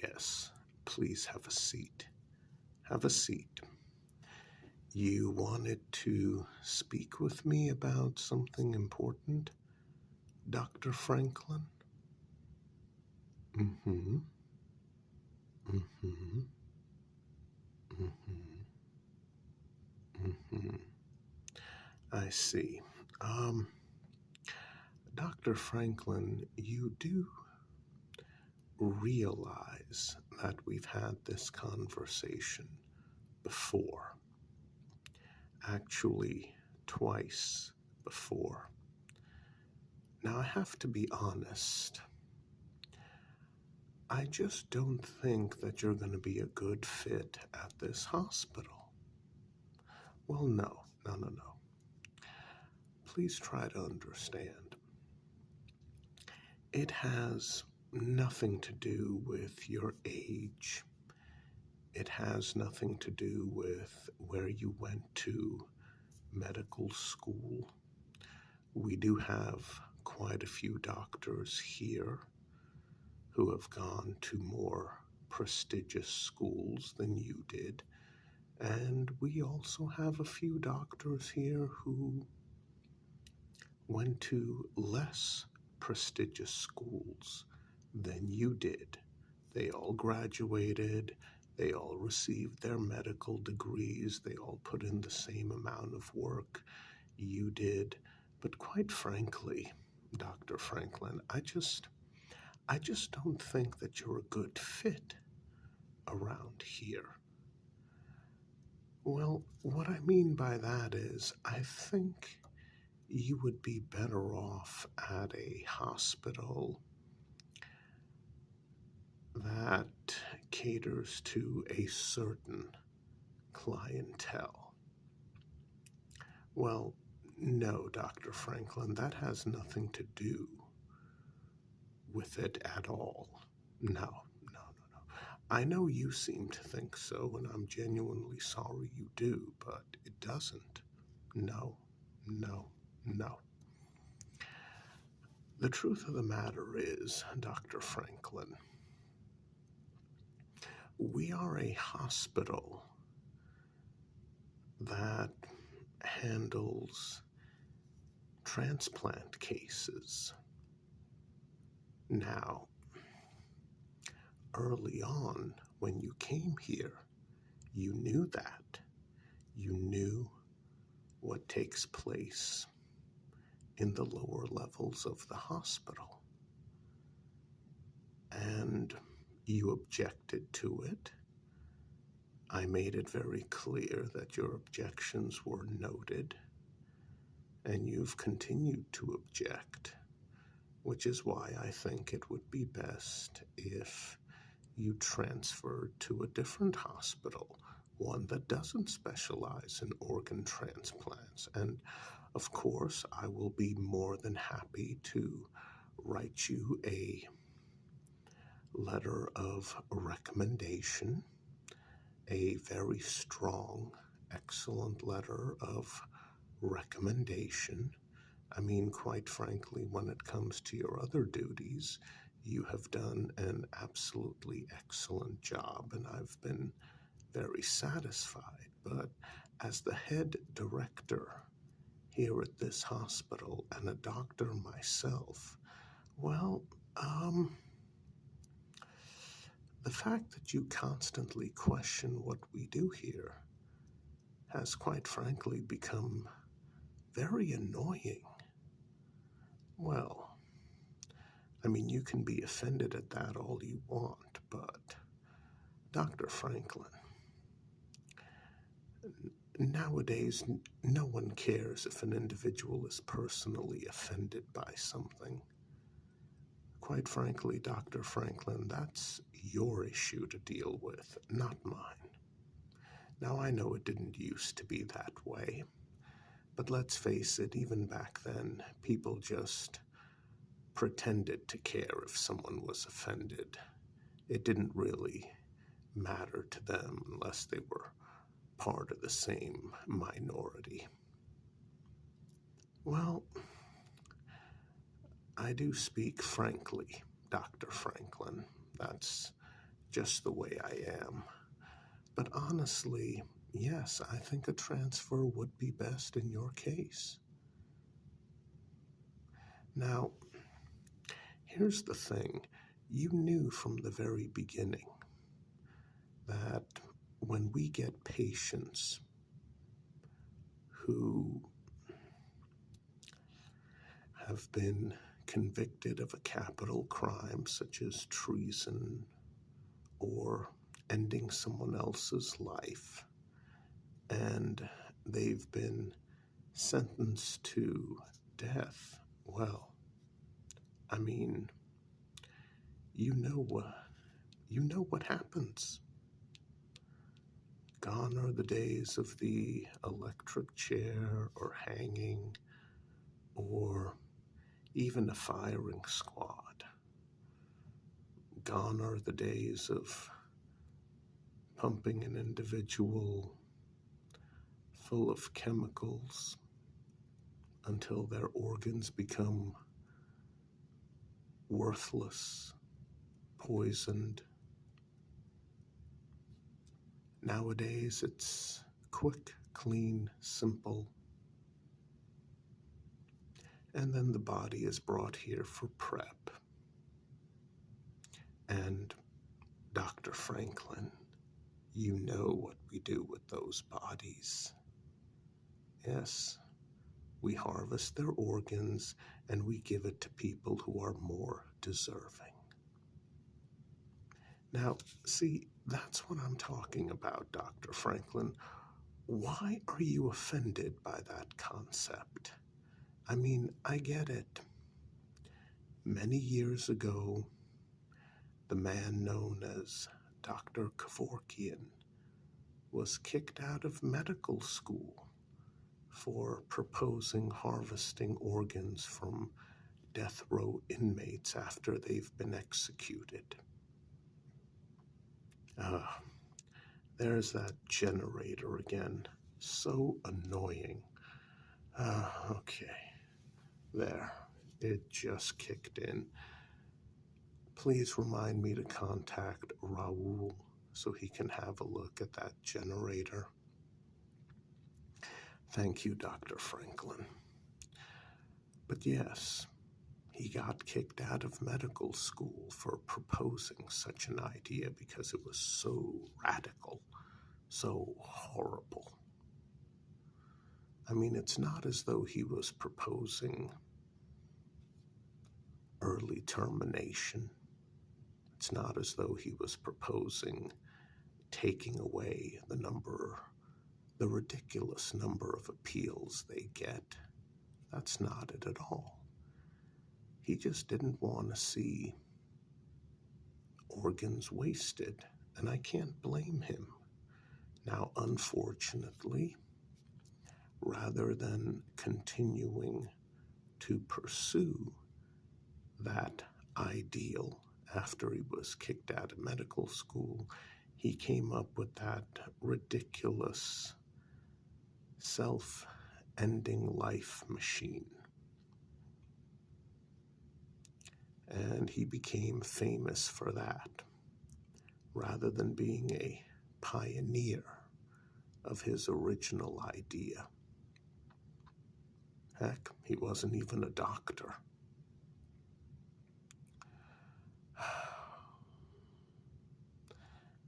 Yes, please have a seat. Have a seat. You wanted to speak with me about something important, Dr. Franklin? Mm-hmm. Mm-hmm. Mm-hmm. Mm-hmm. I see. Um, Dr. Franklin, you do realize that we've had this conversation before, actually, twice before. Now, I have to be honest. I just don't think that you're going to be a good fit at this hospital. Well, no, no, no, no. Please try to understand. It has nothing to do with your age. It has nothing to do with where you went to medical school. We do have quite a few doctors here who have gone to more prestigious schools than you did. And we also have a few doctors here who went to less prestigious schools than you did. They all graduated, they all received their medical degrees, they all put in the same amount of work you did. But quite frankly, Dr. Franklin, I just don't think that you're a good fit around here. Well, what I mean by that is, I think you would be better off at a hospital that caters to a certain clientele. Well, no, Dr. Franklin, that has nothing to do with it at all. No, no, no, no. I know you seem to think so, and I'm genuinely sorry you do, but it doesn't. No, no, no. The truth of the matter is, Dr. Franklin, we are a hospital that handles transplant cases. Now, early on, when you came here, you knew that. You knew what takes place in the lower levels of the hospital. And you objected to it. I made it very clear that your objections were noted, and you've continued to object, which is why I think it would be best if you transferred to a different hospital, one that doesn't specialize in organ transplants. And of course, I will be more than happy to write you a letter of recommendation, a very strong, excellent letter of recommendation. I mean, quite frankly, when it comes to your other duties, you have done an absolutely excellent job, and I've been very satisfied. But as the head director here at this hospital and a doctor myself, well, the fact that you constantly question what we do here has quite frankly become very annoying. Well, I mean, you can be offended at that all you want, but Dr. Franklin, nowadays no one cares if an individual is personally offended by something. Quite frankly, Dr. Franklin, that's your issue to deal with, not mine. Now, I know it didn't used to be that way, but let's face it, even back then, people just pretended to care if someone was offended. It didn't really matter to them unless they were part of the same minority. Well, I do speak frankly, Dr. Franklin. That's just the way I am. But honestly, yes, I think a transfer would be best in your case. Now, here's the thing. You knew from the very beginning that when we get patients who have been convicted of a capital crime such as treason or ending someone else's life, and they've been sentenced to death, well, I mean, you know what happens. Gone are the days of the electric chair or hanging or even a firing squad. Gone are the days of pumping an individual full of chemicals until their organs become worthless, poisoned. Nowadays, it's quick, clean, simple. And then the body is brought here for prep. And Dr. Franklin, you know what we do with those bodies. Yes, we harvest their organs and we give it to people who are more deserving. Now, see, that's what I'm talking about, Dr. Franklin. Why are you offended by that concept? I mean, I get it. Many years ago, the man known as Dr. Kevorkian was kicked out of medical school for proposing harvesting organs from death row inmates after they've been executed. There's that generator again. So annoying. Okay. There. It just kicked in. Please remind me to contact Raul so he can have a look at that generator. Thank you, Dr. Franklin. But yes, he got kicked out of medical school for proposing such an idea because it was so radical, so horrible. I mean, it's not as though he was proposing early termination. It's not as though he was proposing taking away the ridiculous number of appeals they get. That's not it at all. He just didn't want to see organs wasted, and I can't blame him. Now, unfortunately, rather than continuing to pursue that ideal after he was kicked out of medical school, he came up with that ridiculous self-ending life machine. And he became famous for that, rather than being a pioneer of his original idea. Heck, he wasn't even a doctor.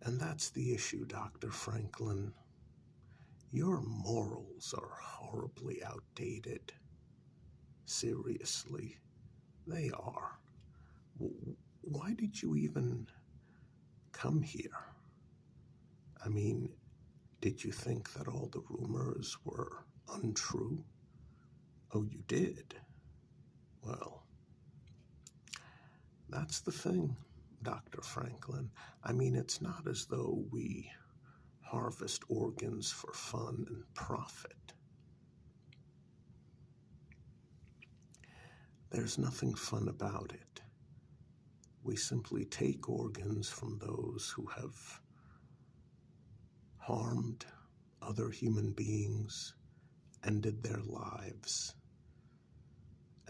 And that's the issue, Dr. Franklin. Your morals are horribly outdated. Seriously, they are. Why did you even come here? I mean, did you think that all the rumors were untrue? Oh, you did? Well, that's the thing, Dr. Franklin. I mean, it's not as though we harvest organs for fun and profit. There's nothing fun about it. We simply take organs from those who have harmed other human beings, ended their lives,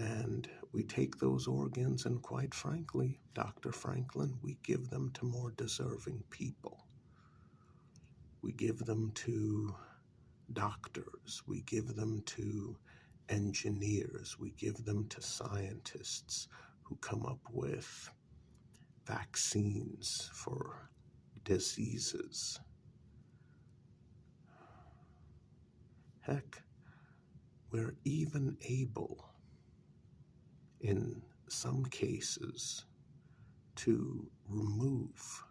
And we take those organs and, quite frankly, Dr. Franklin, we give them to more deserving people. We give them to doctors. We give them to engineers. We give them to scientists who come up with vaccines for diseases. Heck, we're even able, in some cases, to remove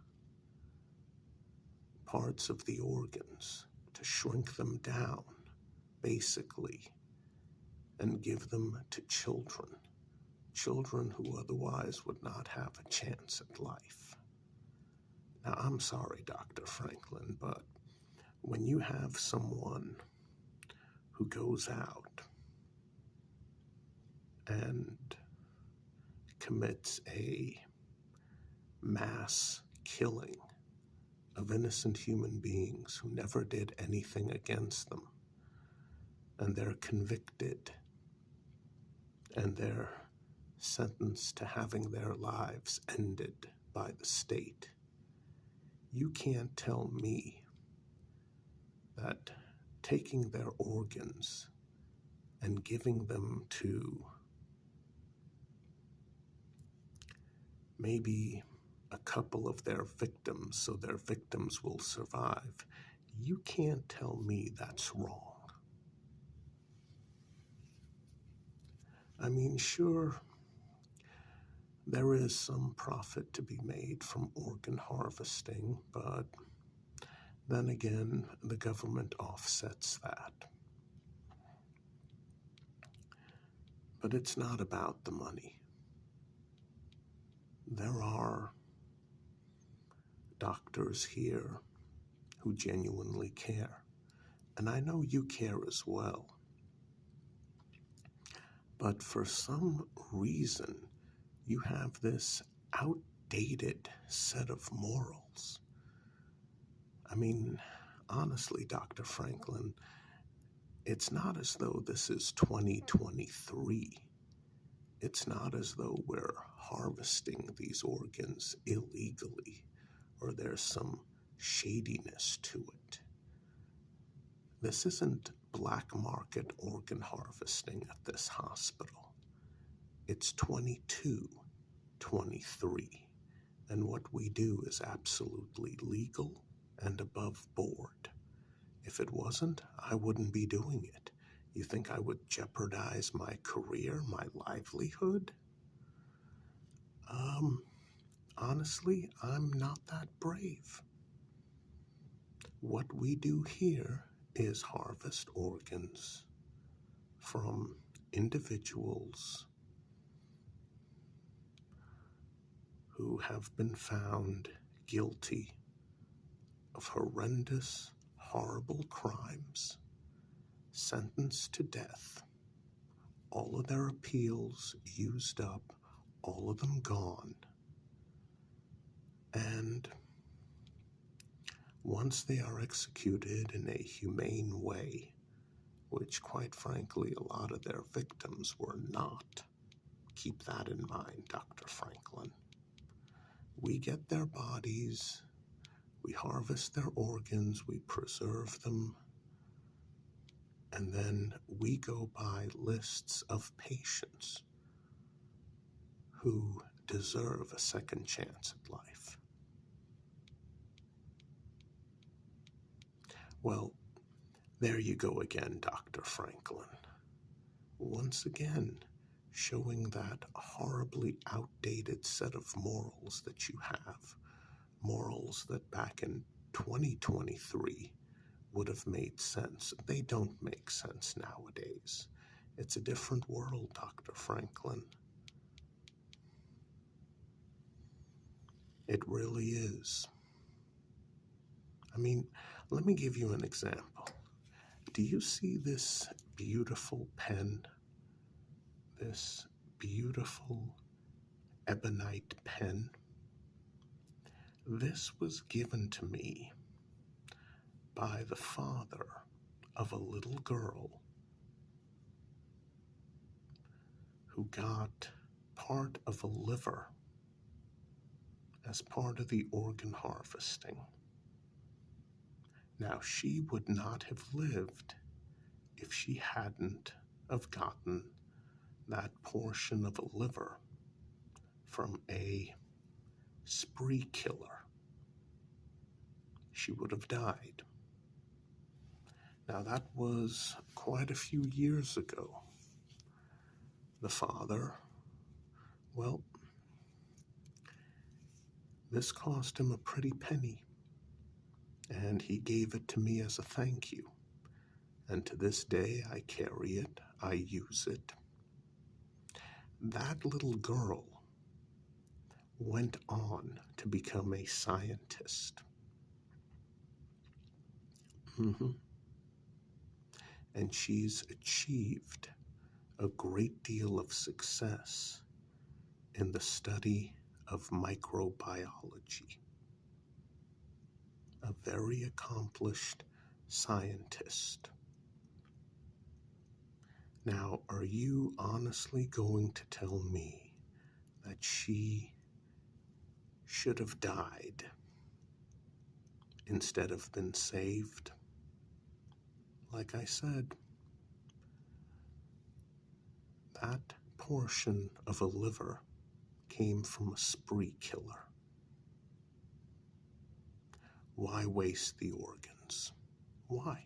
parts of the organs, to shrink them down, basically, and give them to children who otherwise would not have a chance at life. Now, I'm sorry, Dr. Franklin, but when you have someone who goes out and commits a mass killing of innocent human beings who never did anything against them, and they're convicted, and they're sentenced to having their lives ended by the state, you can't tell me that taking their organs and giving them to maybe a couple of their victims so their victims will survive, you can't tell me that's wrong. I mean, sure, there is some profit to be made from organ harvesting, but then again, the government offsets that. But it's not about the money. There are doctors here who genuinely care, and I know you care as well. But for some reason, you have this outdated set of morals. I mean, honestly, Dr. Franklin, it's not as though this is 2023. It's not as though we're harvesting these organs illegally or there's some shadiness to it. This isn't black market organ harvesting at this hospital. It's 2223, and what we do is absolutely legal and above board. If it wasn't, I wouldn't be doing it. You think I would jeopardize my career, my livelihood? Honestly, I'm not that brave. What we do here is harvest organs from individuals who have been found guilty of horrendous, horrible crimes, sentenced to death, all of their appeals used up, all of them gone. And once they are executed in a humane way, which quite frankly a lot of their victims were not, keep that in mind, Dr. Franklin. We get their bodies, we harvest their organs, we preserve them, and then we go by lists of patients who deserve a second chance at life. Well, there you go again, Dr. Franklin. Once again, showing that horribly outdated set of morals that you have, morals that back in 2023 would have made sense. They don't make sense nowadays. It's a different world, Dr. Franklin. It really is. I mean, let me give you an example. Do you see this beautiful pen? This beautiful ebonite pen? This was given to me by the father of a little girl who got part of a liver as part of the organ harvesting. Now, she would not have lived if she hadn't have gotten that portion of a liver from a spree killer. She would have died. Now, that was quite a few years ago. The father, well, this cost him a pretty penny, and he gave it to me as a thank you. And to this day, I carry it, I use it. That little girl went on to become a scientist. And she's achieved a great deal of success in the study of microbiology. A very accomplished scientist. Now, are you honestly going to tell me that she should have died instead of been saved? Like I said, that portion of a liver came from a spree killer. Why waste the organs? Why?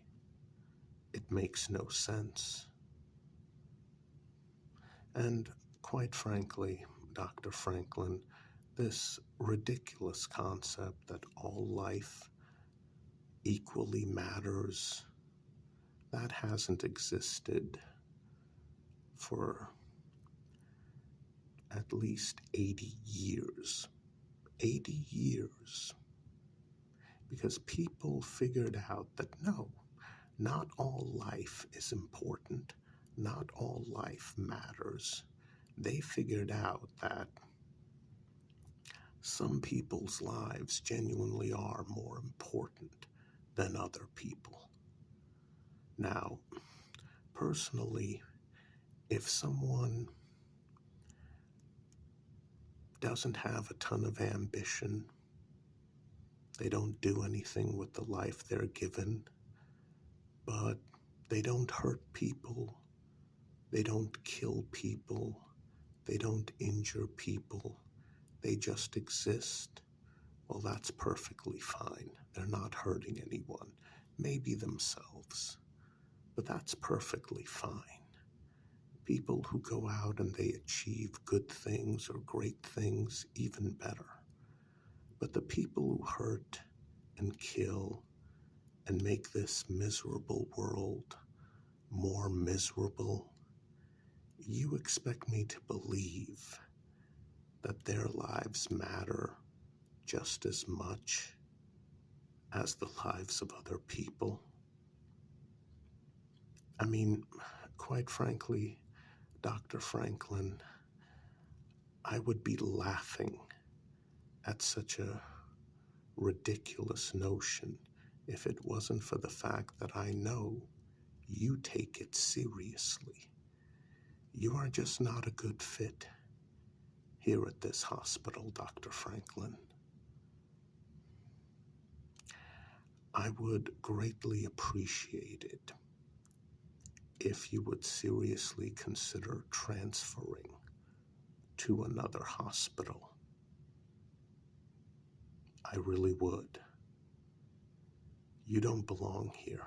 It makes no sense. And quite frankly, Dr. Franklin, this ridiculous concept that all life equally matters, that hasn't existed for at least 80 years. 80 years. Because people figured out that no, not all life is important. Not all life matters. They figured out that some people's lives genuinely are more important than other people. Now, personally, if someone doesn't have a ton of ambition, they don't do anything with the life they're given, but they don't hurt people, they don't kill people, they don't injure people, they just exist, well, that's perfectly fine. They're not hurting anyone, maybe themselves, but that's perfectly fine. People who go out and they achieve good things or great things, even better. But the people who hurt and kill and make this miserable world more miserable, you expect me to believe that their lives matter just as much as the lives of other people? I mean, quite frankly, Dr. Franklin, I would be laughing at such a ridiculous notion if it wasn't for the fact that I know you take it seriously. You are just not a good fit here at this hospital, Dr. Franklin. I would greatly appreciate it if you would seriously consider transferring to another hospital. I really would. You don't belong here.